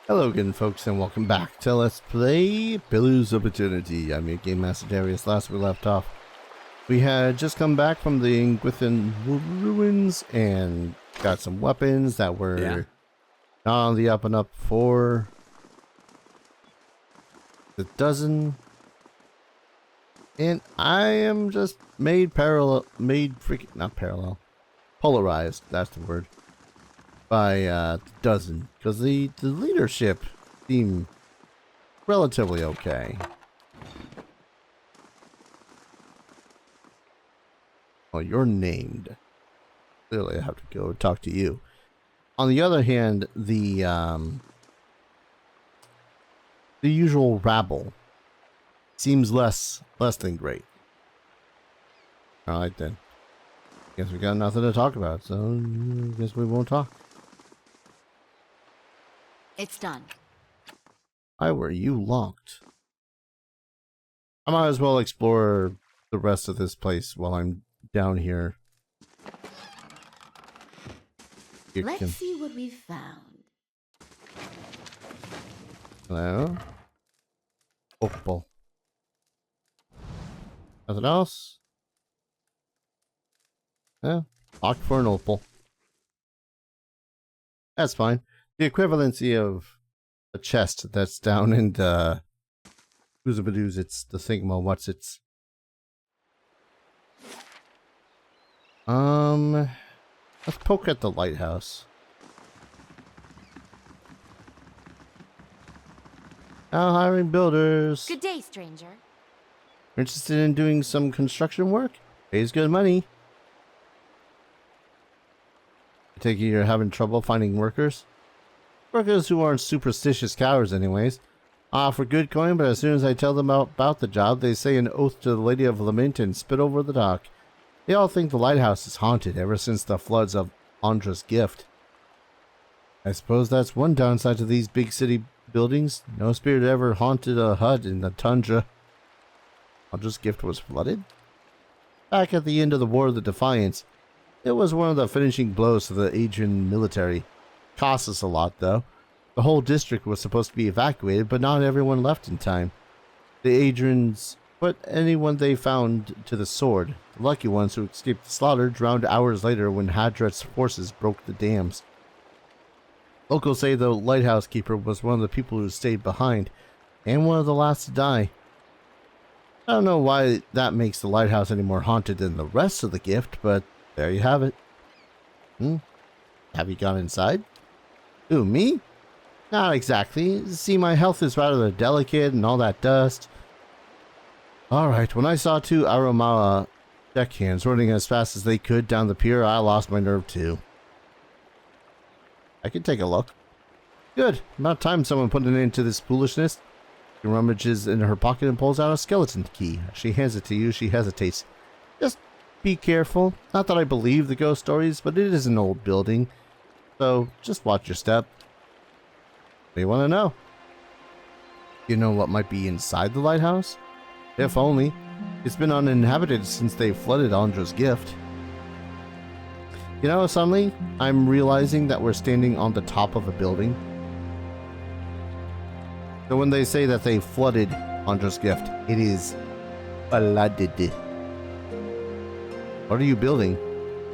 Hello again, folks, and welcome back to Let's Play Pillars of Eternity. I'm your Game Master Darius. Last we left off, we had just come back from the Ingwithan ruins and got some weapons that were not on the up and up for the dozen. And I am just polarized, that's the word, by the dozen, because the leadership seem relatively okay. Well, you're named. Clearly I have to go talk to you. On the other hand, the usual rabble seems less than great. Alright then. Guess we got nothing to talk about, so I guess we won't talk. It's done. Why were you locked? I might as well explore the rest of this place while I'm down here. Let's see what we've found. Hello? Opal. Nothing else? Yeah, locked for an opal. That's fine. The equivalency of a chest that's down in the Oozabadoo's, it's the Thingmo, what's its? Let's poke at the lighthouse. Now hiring builders. Good day, stranger. You're interested in doing some construction work? Pays good money. I take it you're having trouble finding workers? Workers who aren't superstitious cowards anyways. I offer good coin, but as soon as I tell them about the job, they say an oath to the Lady of Lament and spit over the dock. They all think the lighthouse is haunted ever since the floods of Ondra's gift. I suppose that's one downside to these big city buildings. No spirit ever haunted a hut in the tundra. Ondra's gift was flooded? Back at the end of the War of the Defiance, it was one of the finishing blows to the Adrian military. Cost us a lot, though. The whole district was supposed to be evacuated, but not everyone left in time. The Adrians put anyone they found to the sword. The lucky ones who escaped the slaughter drowned hours later when Hadret's forces broke the dams. Locals say the lighthouse keeper was one of the people who stayed behind, and one of the last to die. I don't know why that makes the lighthouse any more haunted than the rest of the gift, but there you have it. Have you gone inside? Who, me? Not exactly. See, my health is rather delicate and all that dust. Alright, when I saw two Aromala deckhands running as fast as they could down the pier, I lost my nerve too. I can take a look. Good. About time someone put an end to this foolishness. She rummages in her pocket and pulls out a skeleton key. She hands it to you. She hesitates. Just be careful. Not that I believe the ghost stories, but it is an old building. So, just watch your step. What do you want to know? You know what might be inside the lighthouse? If only. It's been uninhabited since they flooded Ondra's gift. You know, suddenly, I'm realizing that we're standing on the top of a building. So when they say that they flooded Ondra's gift, it is flooded. What are you building?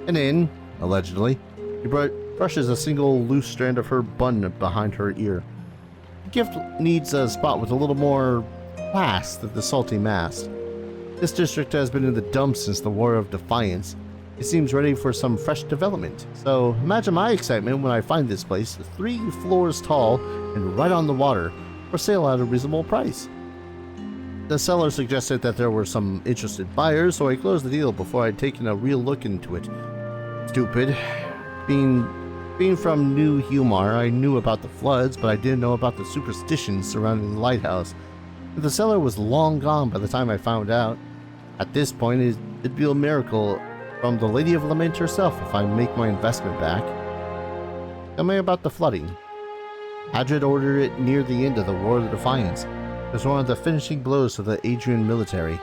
An inn, allegedly. He brushes a single loose strand of her bun behind her ear. The gift needs a spot with a little more class than the salty mast. This district has been in the dumps since the War of Defiance. It seems ready for some fresh development. So imagine my excitement when I find this place 3 floors tall and right on the water, for sale at a reasonable price. The seller suggested that there were some interested buyers, so I closed the deal before I'd taken a real look into it. Stupid. Being from New Humar, I knew about the floods, but I didn't know about the superstitions surrounding the lighthouse. The seller was long gone by the time I found out. At this point, it'd be a miracle from the Lady of Lament herself if I make my investment back. Tell me about the flooding. Hadret ordered it near the end of the War of the Defiance. It was one of the finishing blows to the Adrian military.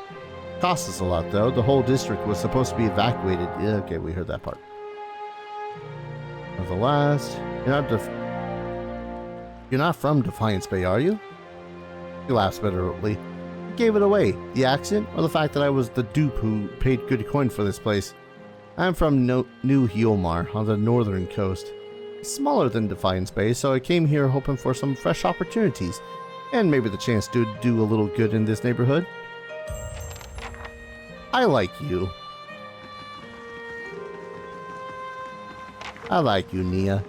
Cost us a lot, though. The whole district was supposed to be evacuated. Yeah, okay, we heard that part. Of the last, you're not You're not from Defiance Bay, are you? He laughs bitterly. What gave it away? The accent or the fact that I was the dupe who paid good coin for this place? I'm from New Hiomar on the northern coast. It's smaller than Defiance Bay, so I came here hoping for some fresh opportunities and maybe the chance to do a little good in this neighborhood. I like you. I like you, Nia.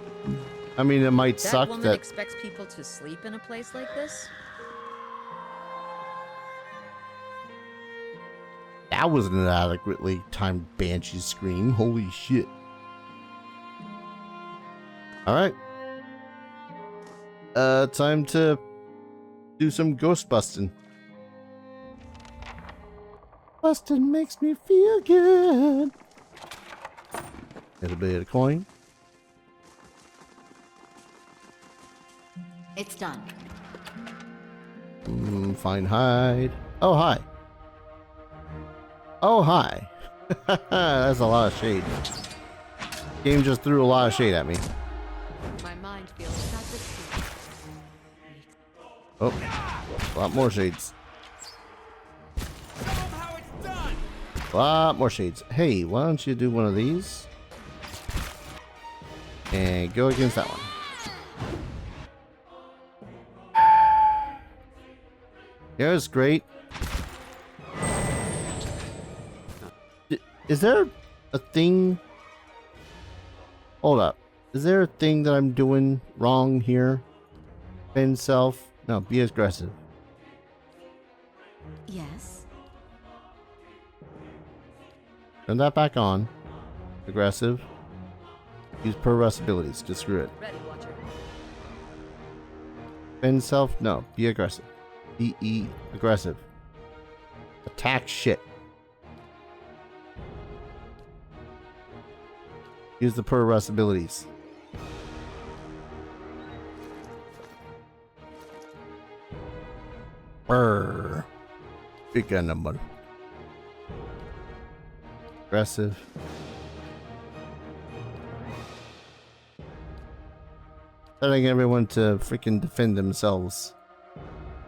I mean, it might suck that woman expects people to sleep in a place like this? That was an inadequately timed Banshee scream. Holy shit. Alright. Time to do some ghost busting. Busting makes me feel good. Get a bit of coin. It's done. Find hide. Oh, hi. Oh, hi. That's a lot of shade. Game just threw a lot of shade at me. My mind feels Oh, a lot more shades. A lot more shades. Hey, why don't you do one of these? And go against that one. Yeah, it's great. Is there a thing? Hold up. Is there a thing that I'm doing wrong here? Defend self? No, be aggressive. Yes. Turn that back on. Aggressive. Use per rest abilities. Just screw it. ready, Watcher. Defend self? No, be aggressive. Be aggressive. Attack shit. Use the per rest abilities. Brrr. Big number. Aggressive. Telling everyone to freaking defend themselves.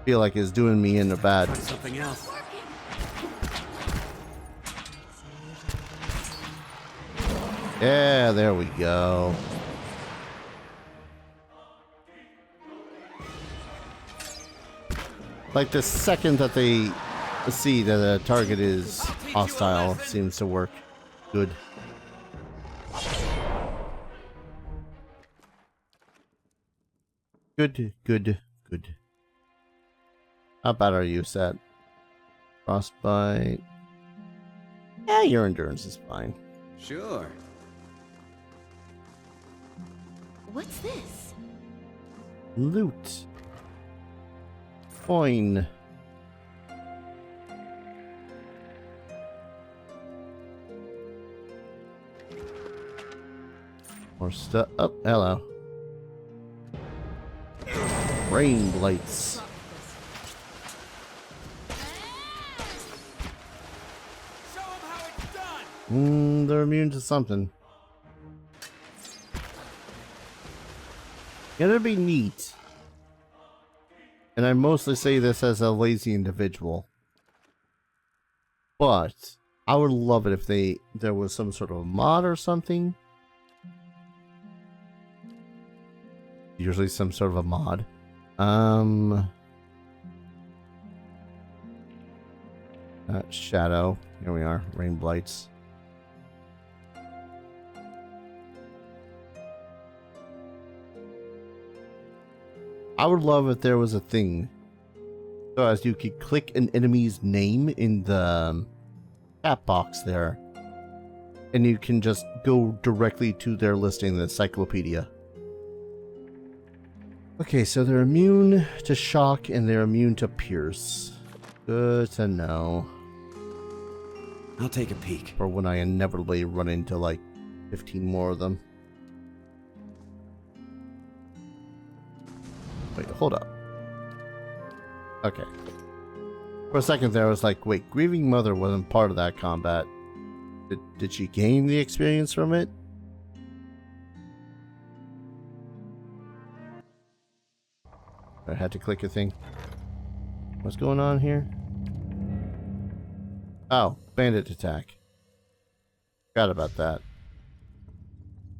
Feel like it's doing me in a bad. Something else. Yeah, there we go. Like the second that they see that the target is hostile, seems to work good. Good. How bad are you, Set? Frostbite. Yeah, your endurance is fine. Sure. What's this? Loot. Coin. More stuff. Oh, hello. Rain blights. They're immune to something. It'd be neat. And I mostly say this as a lazy individual. But I would love it if there was some sort of mod or something. Usually some sort of a mod. Shadow. Here we are. Rain blights. I would love if there was a thing so as you could click an enemy's name in the chat box there and you can just go directly to their listing in the encyclopedia. Okay, so they're immune to shock and they're immune to pierce. Good to know. I'll take a peek. For when I inevitably run into like 15 more of them. Wait, hold up. Okay. For a second there, I was like, wait, Grieving Mother wasn't part of that combat. Did she gain the experience from it? I had to click a thing. What's going on here? Oh, bandit attack. Forgot about that.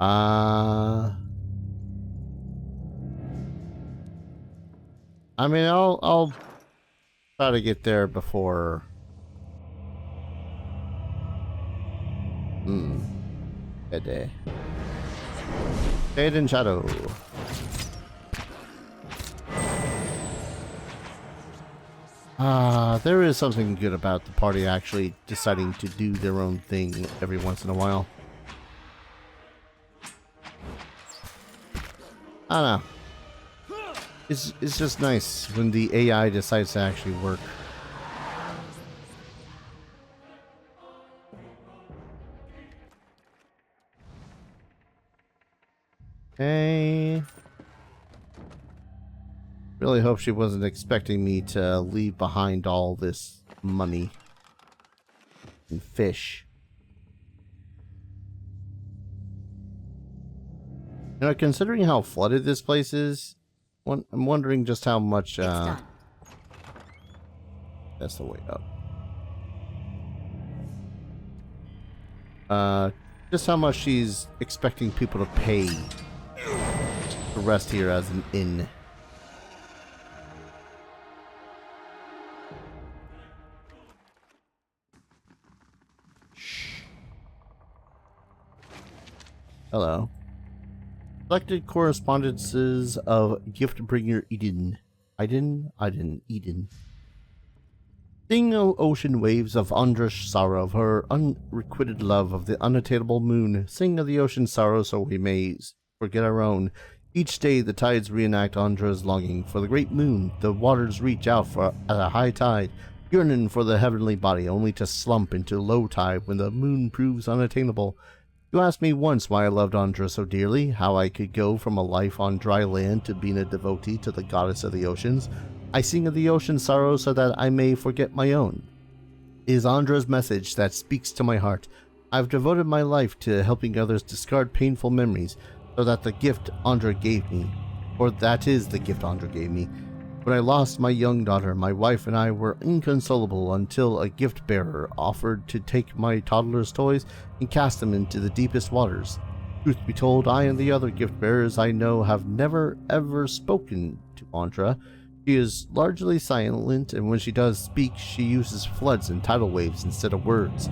I mean, I'll try to get there before. Day. Shade and shadow. There is something good about the party actually deciding to do their own thing every once in a while. I don't know. It's just nice when the AI decides to actually work. Okay. Really hope she wasn't expecting me to leave behind all this money and fish. You know, considering how flooded this place is, I'm wondering just how much, that's the way up. Just how much she's expecting people to pay to rest here as an inn. Hello. Selected correspondences of gift bringer Eden. Eden. Sing, O ocean waves of Ondra's sorrow, of her unrequited love, of the unattainable moon. Sing of the ocean's sorrow so we may forget our own. Each day the tides reenact Ondra's longing for the great moon. The waters reach out at a high tide, yearning for the heavenly body, only to slump into low tide when the moon proves unattainable. You asked me once why I loved Ondra so dearly, how I could go from a life on dry land to being a devotee to the goddess of the oceans. I sing of the ocean's sorrow so that I may forget my own. It is Ondra's message that speaks to my heart. I've devoted my life to helping others discard painful memories, so that the gift Ondra gave me, or that is the gift Ondra gave me. When I lost my young daughter, my wife and I were inconsolable until a gift bearer offered to take my toddler's toys and cast them into the deepest waters. Truth be told, I and the other gift bearers I know have never ever spoken to Ondra. She is largely silent, and when she does speak, she uses floods and tidal waves instead of words.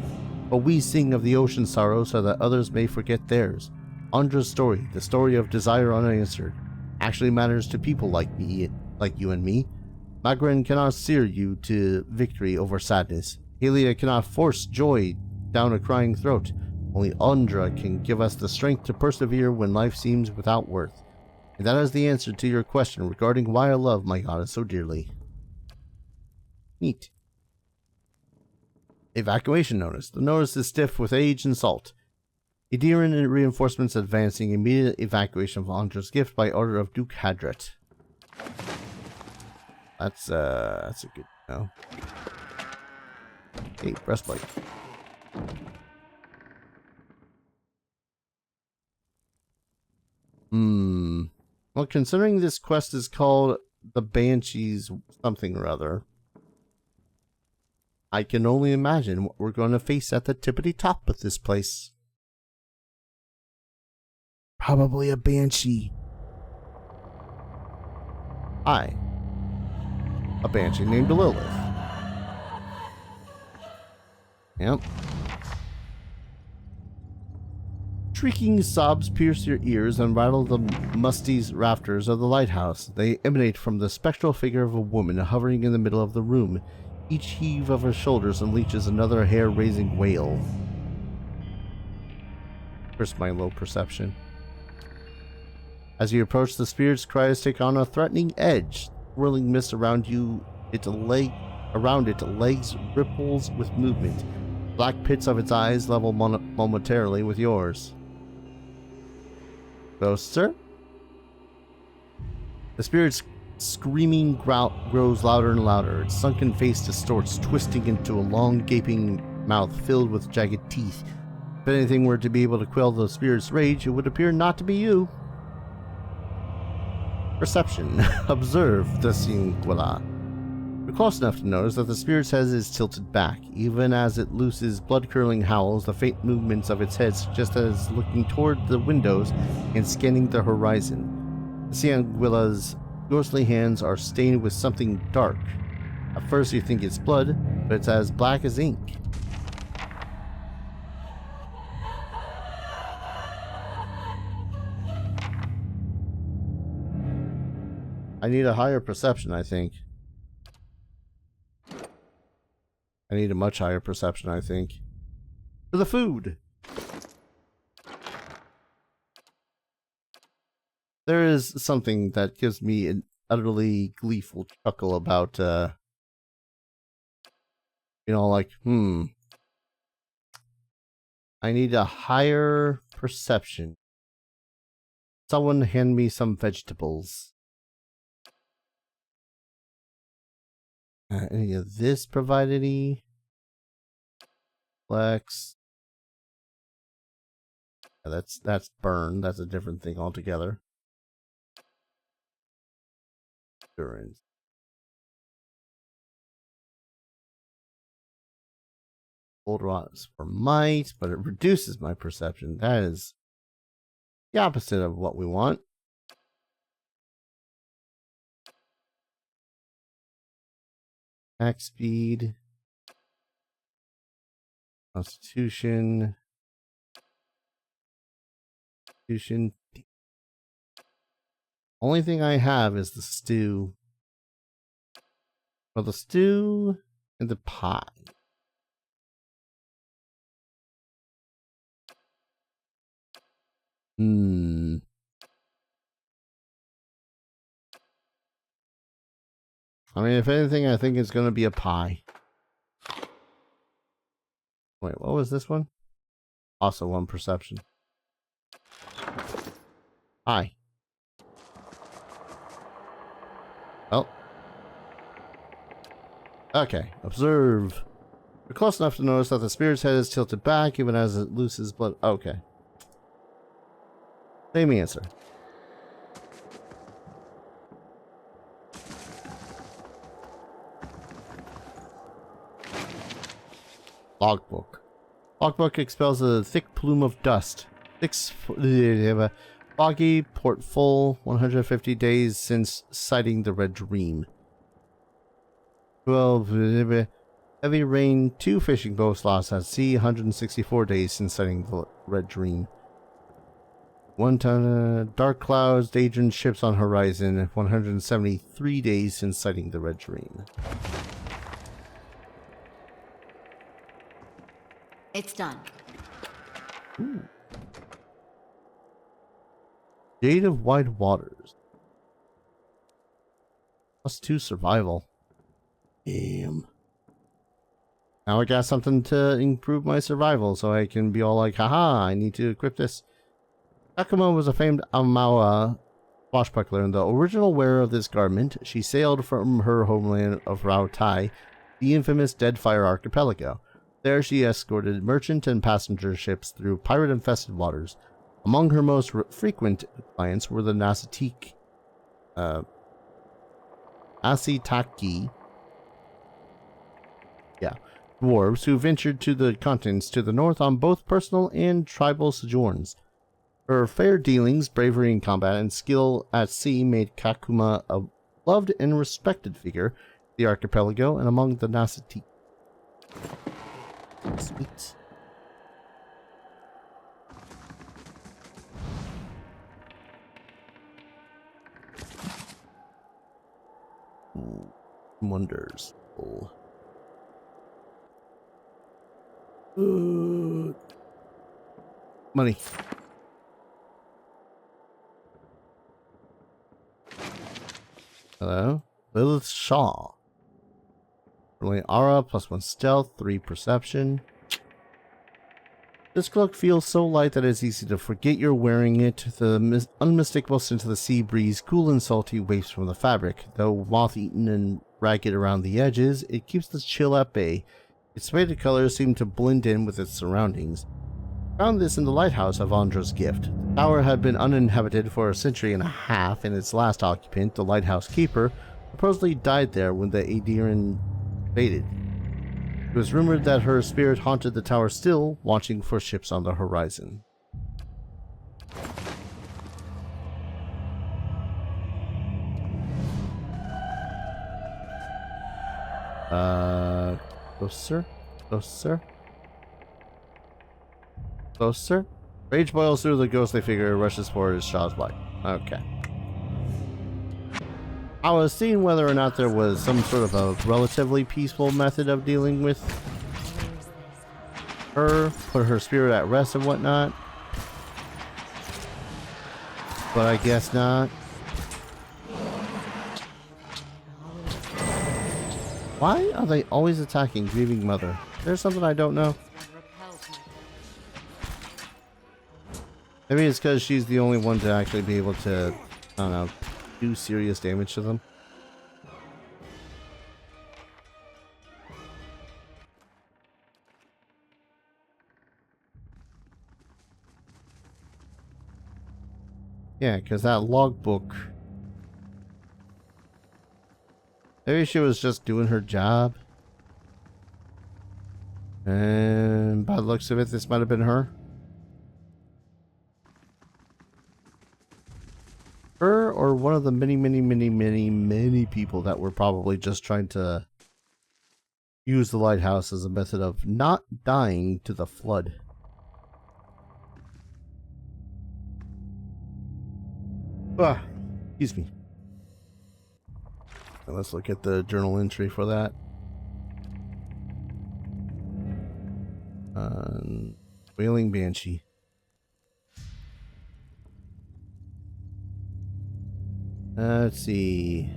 But we sing of the ocean's sorrow so that others may forget theirs. Ondra's story, the story of desire unanswered, actually matters to people like me, like you and me. Magrin cannot steer you to victory over sadness. Helia cannot force joy down a crying throat. Only Ondra can give us the strength to persevere when life seems without worth. And that is the answer to your question regarding why I love my goddess so dearly. Neat. Evacuation notice. The notice is stiff with age and salt. Ediran and reinforcements advancing immediate evacuation of Ondra's gift by order of Duke Hadret. That's a good no. Hey, breastplate. Well, considering this quest is called the Banshee's something or other, I can only imagine what we're going to face at the tippity top of this place. Probably a Banshee. Hi. A Banshee named Lilith. Yep. Shrieking sobs pierce your ears and rattle the musty rafters of the lighthouse. They emanate from the spectral figure of a woman hovering in the middle of the room. Each heave of her shoulders unleashes another hair-raising wail. Curse my low perception. As you approach, the spirit's cries take on a threatening edge. Whirling mist around you, around it, legs ripples with movement. Black pits of its eyes level momentarily with yours. Closer? The spirit's screaming grows louder and louder. Its sunken face distorts, twisting into a long, gaping mouth filled with jagged teeth. If anything were to be able to quell the spirit's rage, it would appear not to be you. Perception. Observe the Singuila. You're close enough to notice that the spirit's head is tilted back. Even as it looses blood-curdling howls, the faint movements of its head suggest that it's looking toward the windows and scanning the horizon. The Singuila's ghostly hands are stained with something dark. At first you think it's blood, but it's as black as ink. I need a higher perception, I think. I need a much higher perception, I think. For the food! There is something that gives me an utterly gleeful chuckle about, you know, like, I need a higher perception. Someone hand me some vegetables. Any of this provide any? Flex. Yeah, that's burn. That's a different thing altogether. Endurance. Gold rods for might, but it reduces my perception. That is the opposite of what we want. Attack speed. Constitution. Constitution. Only thing I have is the stew. Well, the stew and the pie. I mean, if anything, I think it's going to be a pie. Wait, what was this one? Also one perception. Pie. Well. Okay, observe. You're close enough to notice that the spirit's head is tilted back even as it looses blood. Okay. Same answer. Logbook. Logbook expels a thick plume of dust. Foggy, port full, 150 days since sighting the Red Dream. 12. Heavy rain, 2 fishing boats lost at sea, 164 days since sighting the Red Dream. 1 ton, dark clouds, daydream ships on horizon, 173 days since sighting the Red Dream. It's done. Ooh. Jade of Wide Waters. +2 survival. Damn. Now I got something to improve my survival, so I can be all like, haha, I need to equip this. Takuma was a famed Amawa swashbuckler and the original wearer of this garment. She sailed from her homeland of Rautai, the infamous Deadfire Archipelago. There she escorted merchant and passenger ships through pirate-infested waters. Among her most frequent clients were the Asitaki dwarves who ventured to the continents to the north on both personal and tribal sojourns. Her fair dealings, bravery in combat, and skill at sea made Takuma a loved and respected figure in the archipelago and among the Nasati. Sweet. Wonders. Money. Hello? Lilith Shaw. Rolling aura, +1 stealth, 3 perception. This cloak feels so light that it's easy to forget you're wearing it. The unmistakable scent of the sea breeze, cool and salty, wafts from the fabric. Though moth-eaten and ragged around the edges, it keeps the chill at bay. Its faded colors seem to blend in with its surroundings. Found this in the lighthouse of Ondra's gift. The tower had been uninhabited for a century and a half, and its last occupant, the lighthouse keeper, supposedly died there when the Aediran invaded. It was rumored that her spirit haunted the tower still, watching for ships on the horizon. Closer? Closer? Closer? Rage boils through the ghostly figure, rushes forward, his jaws wide. Okay. I was seeing whether or not there was some sort of a relatively peaceful method of dealing with her, put her spirit at rest and whatnot. But I guess not. Why are they always attacking Grieving Mother? There's something I don't know. Maybe it's because she's the only one to actually be able to, I don't know, do serious damage to them. Yeah, because that logbook. Maybe she was just doing her job. And by the looks of it, this might have been her. Her or one of the many people that were probably just trying to use the lighthouse as a method of not dying to the flood. Ah, excuse me. Now let's look at the journal entry for that. Wailing Banshee. Let's see.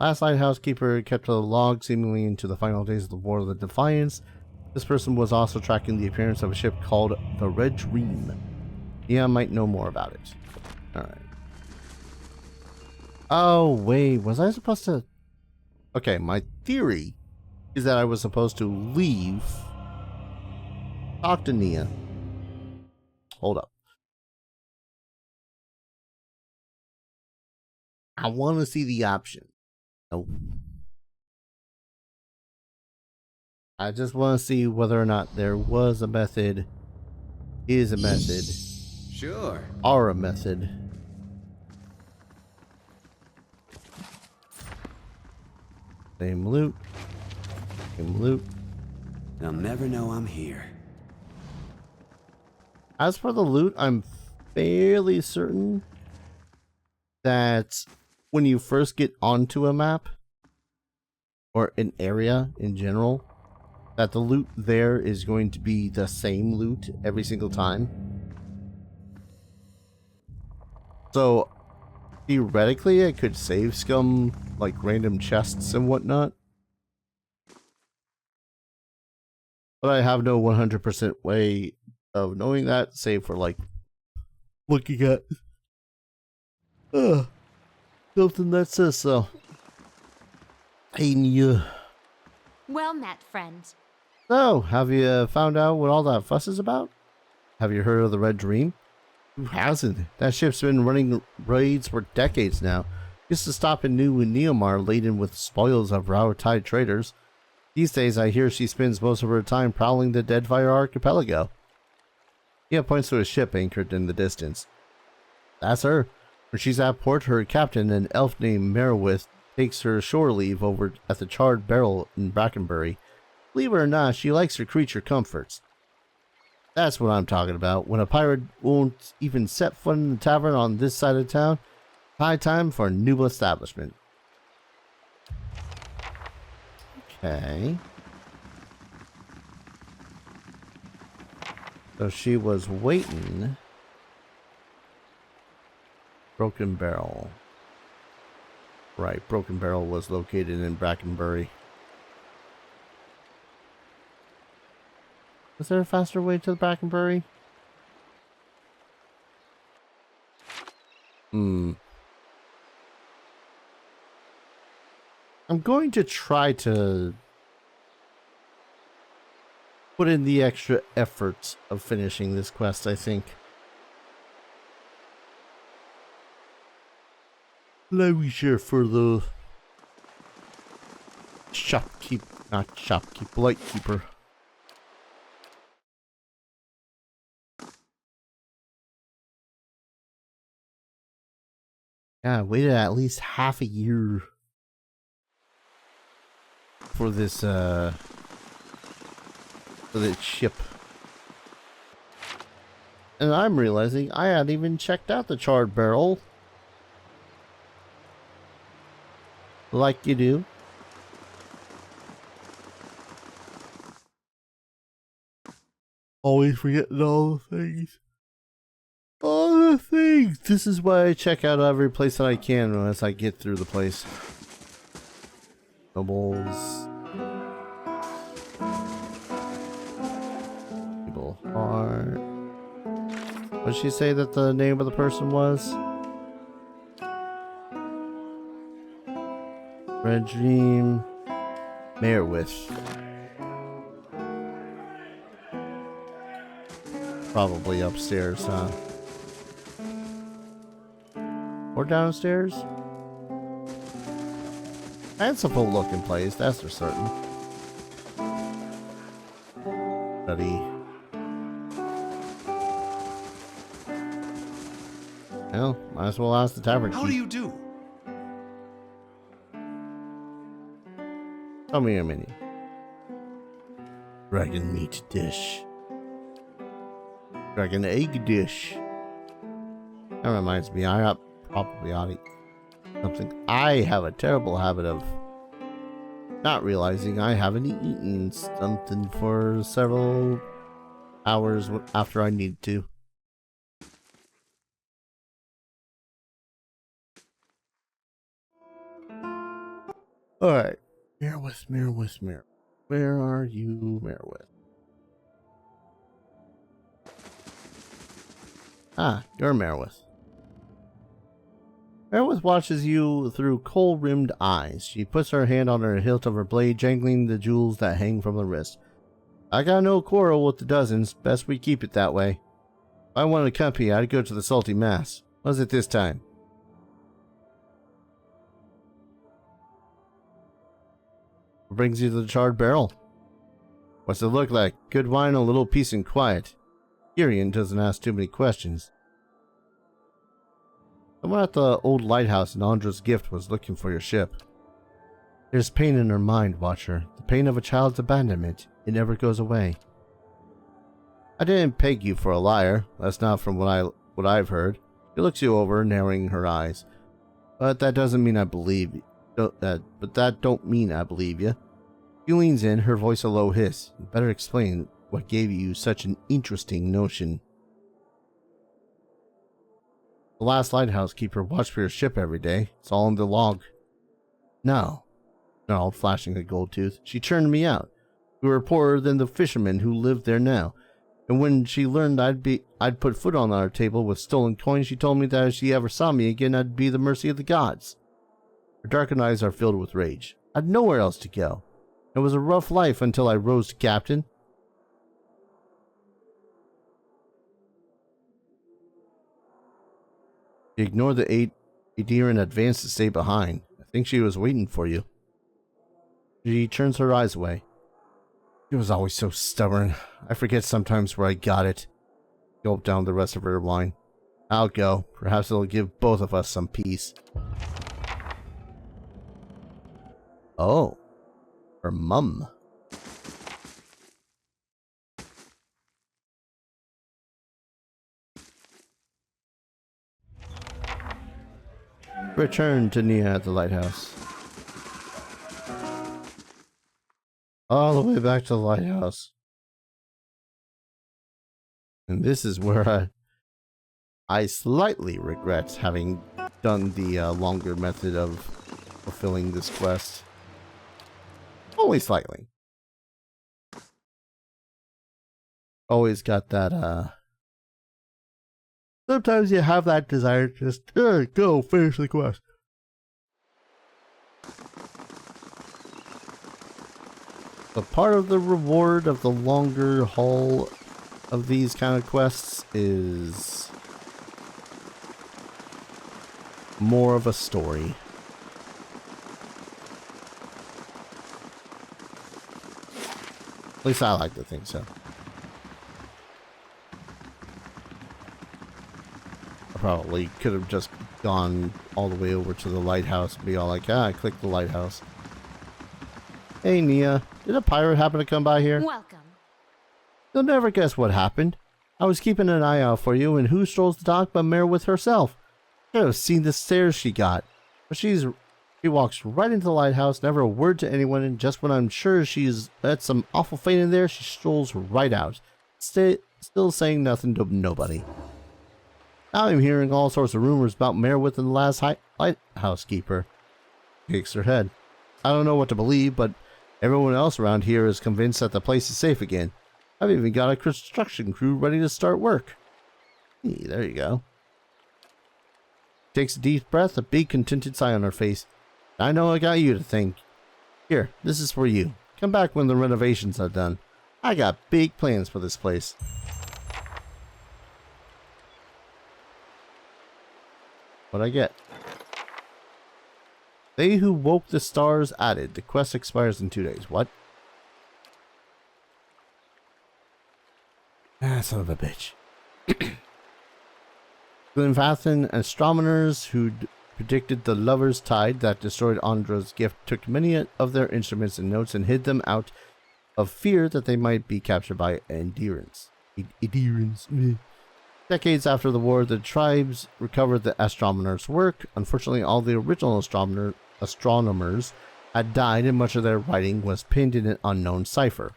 Last lighthouse keeper kept a log seemingly into the final days of the War of the Defiance. This person was also tracking the appearance of a ship called the Red Dream. Yeah, I might know more about it. Alright. Oh, wait. Was I supposed to... Okay, my theory is that I was supposed to leave... Talk to Nia. Hold up. I want to see the option. No. I just want to see whether or not there was a method, is a method, Sure. or a method. Same loot. Same loot. They'll never know I'm here. As for the loot, I'm fairly certain that when you first get onto a map, or an area in general, that the loot there is going to be the same loot every single time. So, theoretically, I could save scum, like random chests and whatnot. But I have no 100% way of knowing that, save for like looking at something that says so. Hey, Nia. Well met, friend. So, have you found out what all that fuss is about? Have you heard of the Red Dream? Who hasn't? That ship's been running raids for decades now. Used to stop in New Neomar laden with spoils of Rautai traders. These days, I hear she spends most of her time prowling the Deadfire Archipelago. Nia points to a ship anchored in the distance. That's her. When she's at port, her captain, an elf named Merowith, takes her shore leave over at the Charred Barrel in Brackenbury. Believe it or not, she likes her creature comforts. That's what I'm talking about. When a pirate won't even set foot in the tavern on this side of town, high time for a new establishment. Okay. So she was waiting. Broken Barrel. Right, Broken Barrel was located in Brackenbury. Is there a faster way to Brackenbury? I'm going to try to put in the extra effort of finishing this quest, I think. Let me share for the lightkeeper. Yeah, I waited at least half a year for this ship. And I'm realizing I hadn't even checked out the charred barrel. Like you do. Always forgetting all the things. All the things. This is why I check out every place that I can as I get through the place. Nobles. People are. What did she say that the name of the person was? Red Dream. Merewith. Probably upstairs, huh? Or downstairs? Fanciful looking place, that's for certain. Study. Well, might as well ask the tavern How keep. do you do? Tell me a minute. Dragon meat dish. Dragon egg dish. That reminds me, I probably ought to eat something. I have a terrible habit of not realizing I haven't eaten something for several hours after I need to. Alright. Merewith. Where are you, Merewith? Ah, you're Merewith. Merewith watches you through kohl-rimmed eyes. She puts her hand on the hilt of her blade, jangling the jewels that hang from the wrist. I got no quarrel with the dozens. Best we keep it that way. If I wanted company, I'd go to the salty mass. Was it this time? What brings you to the charred barrel? What's it look like? Good wine, a little peace and quiet. Tyrion doesn't ask too many questions. Someone at the old lighthouse in Ondra's gift was looking for your ship. There's pain in her mind, Watcher. The pain of a child's abandonment. It never goes away. I didn't peg you for a liar. That's not from what I've heard. She looks you over, narrowing her eyes. But that doesn't mean I believe you. But that don't mean I believe you. She leans in, her voice a low hiss. You better explain what gave you such an interesting notion. The last lighthouse keeper watched for your ship every day. It's all in the log. No, snarled, flashing a gold tooth. She turned me out. We were poorer than the fishermen who lived there now. And when she learned I'd put food on our table with stolen coins, she told me that if she ever saw me again, I'd be the mercy of the gods. Her darkened eyes are filled with rage. I'd nowhere else to go. It was a rough life until I rose to captain. She ignored the Aedir and advanced to stay behind. I think she was waiting for you. She turns her eyes away. She was always so stubborn. I forget sometimes where I got it. Gulped down the rest of her wine. I'll go. Perhaps it'll give both of us some peace. Oh. Her mum. Return to Nia at the lighthouse. All the way back to the lighthouse. And this is where I slightly regret having done the longer method of fulfilling this quest. Only slightly. Always got that, sometimes you have that desire to just, go finish the quest. But part of the reward of the longer haul of these kind of quests is more of a story. At least I like to think so. I probably could have just gone all the way over to the lighthouse and be all like, I clicked the lighthouse. Hey, Nia. Did a pirate happen to come by here? Welcome. You'll never guess what happened. I was keeping an eye out for you, and who strolls the dock but Merwith herself? I could have seen the stares she got. But she walks right into the lighthouse, never a word to anyone, and just when I'm sure she's at some awful fate in there, she strolls right out. Still saying nothing to nobody. Now I'm hearing all sorts of rumors about Merwith and the last lighthouse keeper. Shakes her head. I don't know what to believe, but everyone else around here is convinced that the place is safe again. I've even got a construction crew ready to start work. Hey, there you go. Takes a deep breath, a big contented sigh on her face. I know I got you to thank. Here, this is for you. Come back when the renovations are done. I got big plans for this place. What'd I get? They who woke the stars added. The quest expires in 2 days. What? Ah, son of a bitch. Glenfathan astronomers who predicted the lover's tide that destroyed Ondra's gift took many of their instruments and notes and hid them out of fear that they might be captured by endurance. Decades after the war, the tribes recovered the astronomers' work. Unfortunately, all the original astronomers had died, and much of their writing was pinned in an unknown cipher.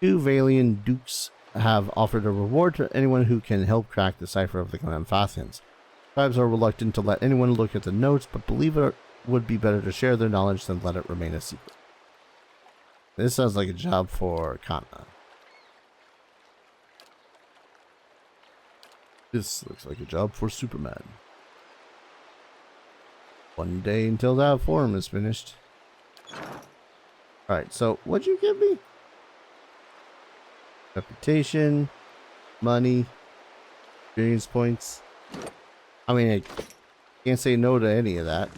2 Valian dukes have offered a reward to anyone who can help crack the cipher of the Glenfathans. Tribes are reluctant to let anyone look at the notes, but believe it would be better to share their knowledge than let it remain a secret. This sounds like a job for Kana. This looks like a job for Superman. One day until that form is finished. Alright, so what'd you give me? Reputation, money, experience points. I mean, I can't say no to any of that.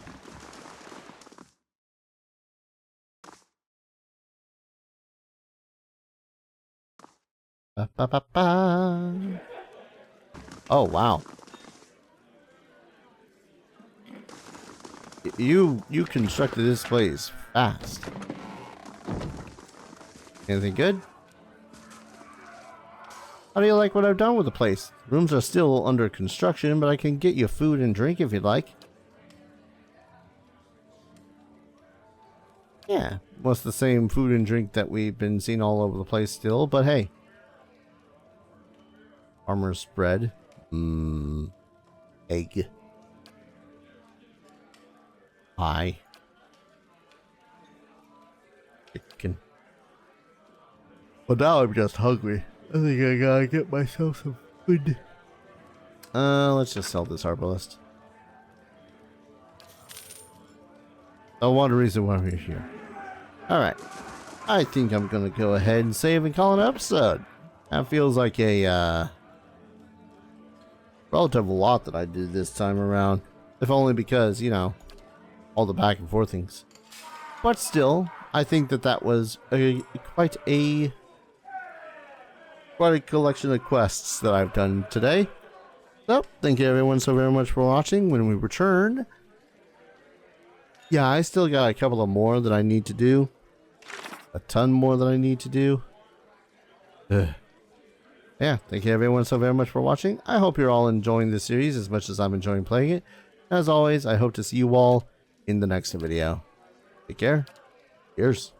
Ba, ba, ba, ba. Oh, wow. You constructed this place fast. Anything good? How do you like what I've done with the place? Rooms are still under construction, but I can get you food and drink if you'd like. Yeah, most the same food and drink that we've been seeing all over the place still, but hey. Armor spread. Egg. Pie. Chicken. Well, now I'm just hungry. I think I gotta get myself some food. Let's just sell this herbalist. I want a reason why we're here. Alright. I think I'm gonna go ahead and save and call it an episode. That feels like a, relative lot that I did this time around. If only because, you know, all the back and forth things. But still, I think that was quite a collection of quests that I've done today. So, thank you everyone so very much for watching. When we return, yeah, I still got a couple of more that I need to do. A ton more that I need to do. Yeah, thank you everyone so very much for watching. I hope you're all enjoying this series as much as I'm enjoying playing it. As always, I hope to see you all in the next video. Take care. Cheers.